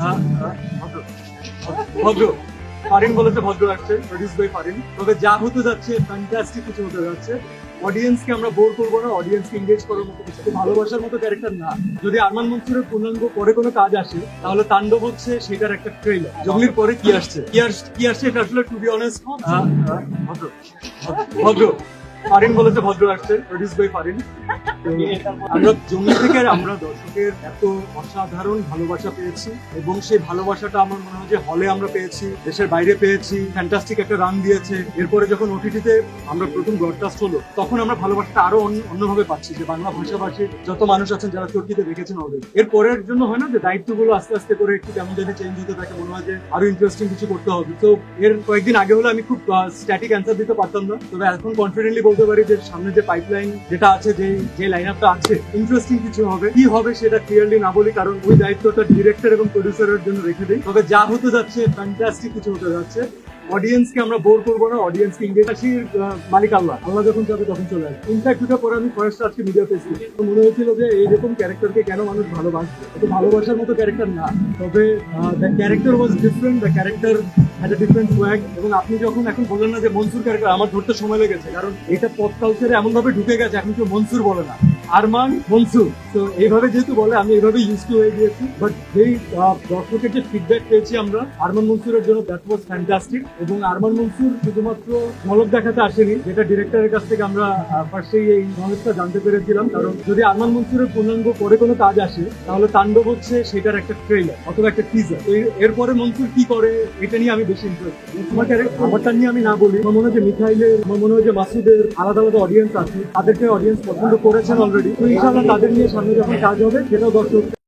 ভদ্র ভদ্র ফারিন বলেছে ভদ্র আসছে, প্রডিউস বাই ফারিন। তবে যা হতে যাচ্ছে ফ্যান্টাস্টিক কিছু হতে যাচ্ছে। অডিয়েন্সকে আমরা বোর করবো না, অডিয়েন্সকে এঙ্গেজ করার মতো কিছু, ভালোবাসার মতো ক্যারেক্টার না। যদি আরমান মনসুরের পূর্ণাঙ্গ পরে কোনো কাজ আসে তাহলে তাণ্ডব হচ্ছে সেটার একটা ট্রেলার। জঙ্গলির পরে কি আসছে কি আসছে এটা আসলে টু বি অনেস্ট ভদ্র ভদ্র ফারিন বলেছে ভদ্র আসছে, প্রডিউস বাই ফারিন। তো আমরা জঙ্গলি থেকে আমরা দর্শকের এত অসাধারণ ভালোবাসা পেয়েছি এবং সেই ভালোবাসাটা আমার মনে হয় যে হলে আমরা পেয়েছি, দেশের বাইরে পেয়েছি, ফ্যান্টাস্টিক একটা রান দিয়েছে। এরপরে যখন ওটিটিতে আমরা প্রথম ব্রডকাস্ট হলো তখন আমরা ভালোবাসাটা আরো অন্যভাবে পাচ্ছি, যে বাংলা ভাষাভাষীর যত মানুষ আছেন যারা চরকিতে দেখেছেন অলরেডি। এর পরের জন্য হয় না যে দায়িত্বগুলো আস্তে আস্তে করে একটু কেমন জানি চেঞ্জ হতে থাকে, মনে হয় যে আরো ইন্টারেস্টিং কিছু করতে হবে। তো এর কয়েকদিন আগে হলে আমি খুব স্ট্যাটিক অ্যান্সার দিতে পারতাম না, তবে এখন কনফিডেন্টলি বলতে পারি যে সামনে যে পাইপলাইন যেটা আছে, যে লাইন আপটা আছে, ইন্টারেস্টিং কিছু হবে। কি হবে সেটা ক্লিয়ারলি না বলি, কারণ ওই দায়িত্বটা ডিরেক্টর এবং প্রডিউসারের জন্য রেখে দিই। তবে যা হতে যাচ্ছে ফ্যান্টাস্টিক কিছু হতে যাচ্ছে। অডিয়েন্সকে আমরা বোর করবো না, অডিয়েন্সকে এঙ্গেজ। মালিক আল্লাহ, আল্লাহ যখন চাবে তখন চলে আসবে। ইনফ্যাক্ট দুটো পরে আমি ফার্স্ট আজকে ভিডিও পেয়েছি, মনে হয়েছিল যে এইরকম ক্যারেক্টারকে কেন মানুষ ভালোবাসবে, এটা ভালোবাসার মতো ক্যারেক্টার না। তবে the character was different, the character had a different swag. এবং আপনি যখন এখন বললেন না যে মনসুর ক্যারেক্টার, আমার ধরতে সময় লেগেছে, কারণ এটা পপ কালচারে এমন ভাবে ঢুকে গেছে এখন কেউ মনসুর বলে না, আরমান মনসুর। তো এইভাবে যেহেতু বলে আমি এইভাবে ইউজ টু হয়ে গিয়েছি। বাট যেই দর্শকের যে ফিডব্যাক পেয়েছি আমরা আরমান মনসুরের জন্য, দ্যাট ওয়াজ ফ্যান্টাস্টিক। এবং আরমান মনসুর শুধুমাত্র ঝলক দেখাতে আসেনি, যেটা ডিরেক্টরের কাছ থেকে আমরা ফার্স্টেই এই নলেজটা জানতে পেরেছিলাম। কারণ যদি আরমান মনসুরের পূর্ণাঙ্গ পরে কোনো কাজ আসে তাহলে তাণ্ডব হচ্ছে সেটার একটা ট্রেলার অথবা একটা টিজার। তো এরপরে মনসুর কি করে এটা নিয়ে আমি বেশি ইন্টারেস্ট। আমারটা নিয়ে আমি না বলি, আমার মনে হয় যে মিখাইলের, আমার মনে হয় যে মাসুদের আলাদা আলাদা অডিয়েন্স আছে, তাদেরকে অডিয়েন্স পছন্দ করেছেন অলরেডি। তো ইনশাআল্লাহ তাদের নিয়ে সামনে যখন কাজ হবে সেটাও দর্শক